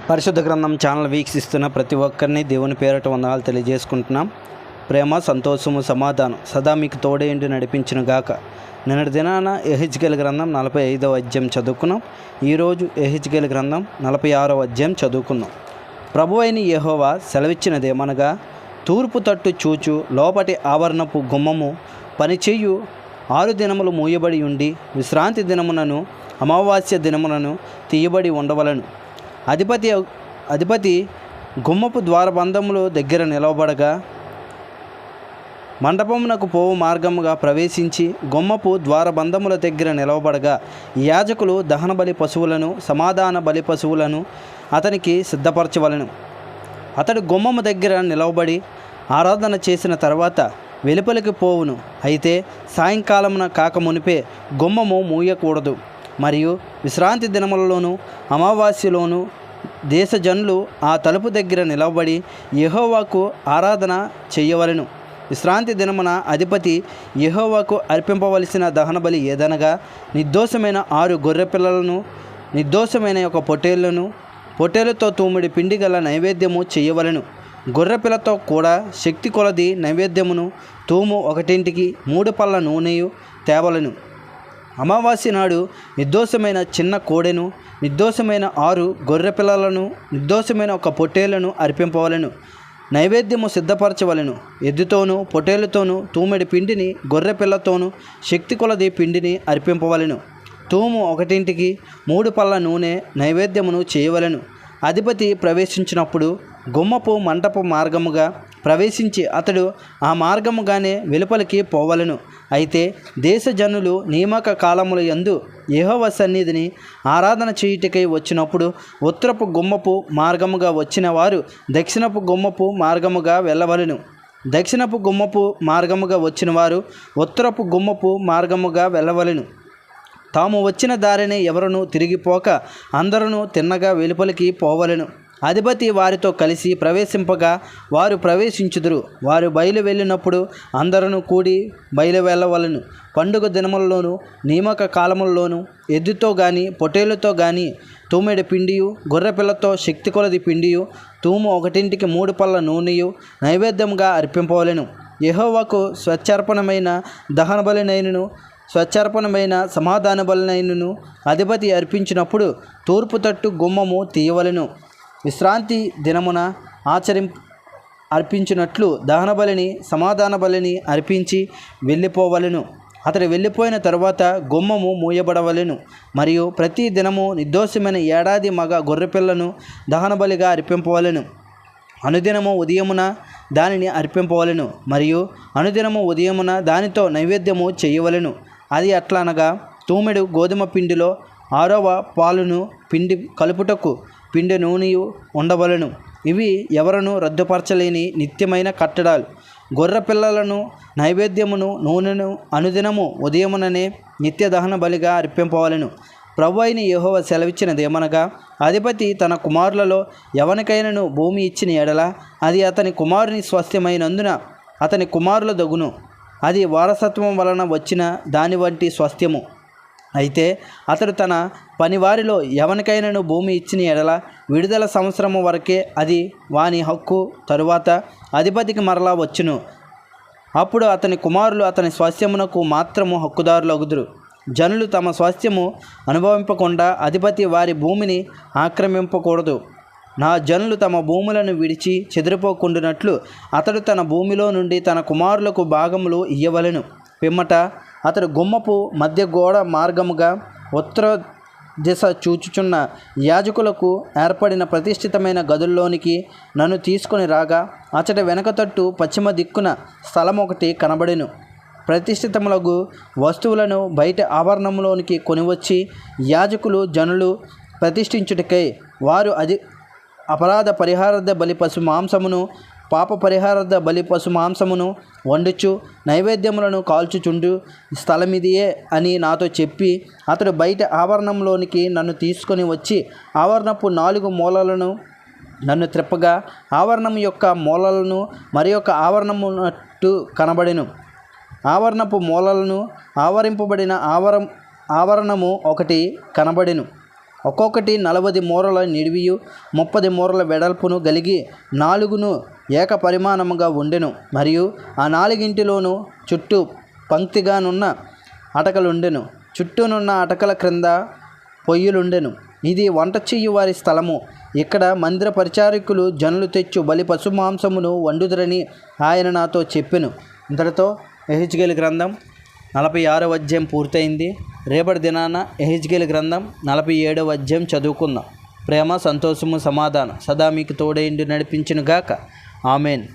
పరిశుద్ధ గ్రంథం ఛానల్ వీక్షిస్తున్న ప్రతి ఒక్కరిని దేవుని పేరట వందనాలు తెలియజేసుకుంటున్నాం. ప్రేమ, సంతోషము, సమాధానం సదా మీకు తోడేండి నడిపించిన గాక. నిన్నటి దినాన యెహెజ్కేలు గ్రంథం 45వ అధ్యాయం చదువుకున్నాం. ఈరోజు యెహెజ్కేలు గ్రంథం 46వ అధ్యాయం చదువుకున్నాం. ప్రభువైన యెహోవా సెలవిచ్చినదేమనగా, తూర్పు తట్టు చూచు లోపటి ఆవరణపు గుమ్మము పనిచేయు 6 దినములు మూయబడి ఉండి విశ్రాంతి దినమునను అమావాస్య దినమునను తీయబడి ఉండవలను. అధిపతి గుమ్మపు ద్వారబంధముల దగ్గర నిలవబడగా, మండపమునకు పోవు మార్గముగా ప్రవేశించి గుమ్మపు ద్వారబంధముల దగ్గర నిలవబడగా, యాజకులు దహన బలి పశువులను సమాధాన బలి పశువులను అతనికి సిద్ధపరచవలను. అతడు గుమ్మము దగ్గర నిలవబడి ఆరాధన చేసిన తర్వాత వెలుపలికి పోవును. అయితే సాయంకాలమున కాకమునిపే గుమ్మము మూయకూడదు. మరియు విశ్రాంతి దినములలోనూ అమావాస్యలోనూ దేశజనులు ఆ తలుపు దగ్గర నిలవబడి యెహోవాకు ఆరాధన చేయవలెను. విశ్రాంతి దినమున అధిపతి యెహోవాకు అర్పింపవలసిన దహనబలి ఏదనగా, నిర్దోషమైన 6 గొర్రెపిల్లలను, నిర్దోషమైన ఒక పొట్టేళ్లను, పొట్టేలుతో తూమిడి పిండి గల నైవేద్యము చేయవలెను. గొర్రెపిల్లతో కూడా శక్తి కొలది నైవేద్యమును, తూము 1 3 పళ్ళ నూనెయు తేవలను. అమావాస్య నాడు నిర్దోషమైన చిన్న కోడెను, నిర్దోషమైన 6 గొర్రెపిల్లలను, నిర్దోషమైన ఒక పొట్టేళ్లను అర్పింపవలెను. నైవేద్యము సిద్ధపరచవలెను. ఎద్దుతోనూ పొట్టేలుతోనూ తూమెడి పిండిని, గొర్రెపిల్లతోనూ శక్తి కొలది పిండిని అర్పింపవలెను. తూము 1 3 పళ్ళ నూనె నైవేద్యమును చేయవలెను. అధిపతి ప్రవేశించినప్పుడు గుమ్మపు మంటపు మార్గముగా ప్రవేశించి అతడు ఆ మార్గముగానే వెలుపలికి పోవలెను. అయితే దేశజనులు నియామక కాలముల యందు యెహోవా సన్నిధిని ఆరాధన చేయుటకై వచ్చినప్పుడు ఉత్తరపు గుమ్మపు మార్గముగా వచ్చిన వారు దక్షిణపు గుమ్మపు మార్గముగా వెళ్ళవలెను. దక్షిణపు గుమ్మపు మార్గముగా వచ్చిన వారు ఉత్తరపు గుమ్మపు మార్గముగా వెళ్ళవలెను. తాము వచ్చిన దారిని ఎవరునూ తిరిగిపోక అందరూ తిన్నగా వెలుపలికి పోవలెను. అధిపతి వారితో కలిసి ప్రవేశింపగా వారు ప్రవేశించుదురు. వారు బయలు వెళ్ళినప్పుడు అందరూ కూడి బయలు వెళ్ళవలెను. పండుగ దినములలోనూ నియామక కాలములలోనూ ఎద్దుతో గాని పొట్టేలుతో గాని తూమెడి పిండియు, గొర్రెపిల్లతో శక్తి కొలది పిండియు, తూము 1 3 పళ్ళ నూనెయు నైవేద్యముగా అర్పింపవలెను. యెహోవాకు స్వచ్ఛార్పణమైన దహన బలినైనను స్వచ్ఛార్పణమైన సమాధాన బలినైనను అధిపతి అర్పించినప్పుడు తూర్పు తట్టు గుమ్మము తీయవలెను. విశ్రాంతి దినమున అర్పించినట్లు దహన బలిని సమాధాన బలిని అర్పించి వెళ్ళిపోవలెను. అతడు వెళ్ళిపోయిన తరువాత గుమ్మము మూయబడవలెను. మరియు ప్రతి దినము నిర్దోషమైన ఏడాది మగ గొర్రెపిల్లను దహన బలిగా అర్పింపవలెను. అనుదినము ఉదయమున దానిని అర్పింపవలెను. మరియు అనుదినము ఉదయమున దానితో నైవేద్యము చేయవలెను. అది అట్లనగా, తూమెడు గోధుమ పిండిలో 6వ పాలును పిండి కలుపుటకు పిండి నూనెయు ఉండవలెను. ఇవి ఎవరను రద్దుపరచలేని నిత్యమైన కట్టడాలు. గొర్రె పిల్లలను నైవేద్యమును నూనెను అనుదినము ఉదయముననే నిత్య దహన బలిగా అర్పింపవలెను. ప్రభువైన యెహోవా సెలవిచ్చినదేమనగా, అధిపతి తన కుమారులలో ఎవనికైనను భూమి ఇచ్చిన ఎడల అది అతని కుమారుని స్వాస్థ్యమైనందున అతని కుమారుల దగును. అది వారసత్వం వలన వచ్చిన దాని వంటి స్వాస్థ్యము. అయితే అతడు తన పనివారిలో ఎవనికైనను భూమి ఇచ్చిన ఎడల విడుదల సంవత్సరము వరకే అది వాని హక్కు. తరువాత అధిపతికి మరలా వచ్చును. అప్పుడు అతని కుమారులు అతని స్వాస్థ్యమునకు మాత్రము హక్కుదారులగుదురు. జనులు తమ స్వాస్థ్యము అనుభవింపకుండా అధిపతి వారి భూమిని ఆక్రమింపకూడదు. నా జనులు తమ భూములను విడిచి చెదిరిపోకుండానట్లు అతడు తన భూమిలో నుండి తన కుమారులకు భాగములు ఇయ్యవలెను. పిమ్మట అతడు గుమ్మపు మధ్య గోడ మార్గముగా ఉత్తర దిశ చూచుచున్న యాజకులకు ఏర్పడిన ప్రతిష్ఠితమైన గదుల్లోనికి నన్ను తీసుకొని రాగా, అతడి వెనక తట్టు పశ్చిమ దిక్కున స్థలం 1 కనబడెను. ప్రతిష్ఠితములకు వస్తువులను బయట ఆవరణంలోనికి కొనివచ్చి యాజకులు జనులు ప్రతిష్ఠించుటకై వారు అపరాధ పరిహారార్థ బలి పశు మాంసమును, పాప పరిహారార్థ బలి పశు మాంసమును వండుచు నైవేద్యములను కాల్చుచుండు స్థలమిదియే అని నాతో చెప్పి, అతడు బయట ఆవరణంలోనికి నన్ను తీసుకొని వచ్చి ఆవరణపు 4 మూలలను నన్ను త్రిప్పగా, ఆవరణం యొక్క మూలలను మరి యొక్క ఆవరణమునట్టు కనబడెను. ఆవరణపు మూలలను ఆవరింపబడిన ఆవరణము 1 కనబడెను. ఒక్కొక్కటి 40 మూరల నిడివియు 30 మూరల వెడల్పును కలిగి 4 ఏక పరిమాణముగా ఉండెను. మరియు ఆ 4 చుట్టూ పంక్తిగానున్న అటకలుండెను. చుట్టూనున్న అటకల క్రింద పొయ్యిలుండెను. ఇది వంట చెయ్యి వారి స్థలము. ఇక్కడ మందిర పరిచారకులు జనులు తెచ్చు బలి పశు మాంసమును వండుదరని ఆయన నాతో చెప్పెను. ఇంతటితో యెహెజ్కేలు గ్రంథం 46వ అధ్యాయం పూర్తయింది. రేపటి దినాన యెహెజ్కేలు గ్రంథం 47వ అధ్యాయం చదువుకుందాం. ప్రేమ, సంతోషము, సమాధానం సదా మీకు తోడైండి నడిపించునుగాక. ఆమెన్.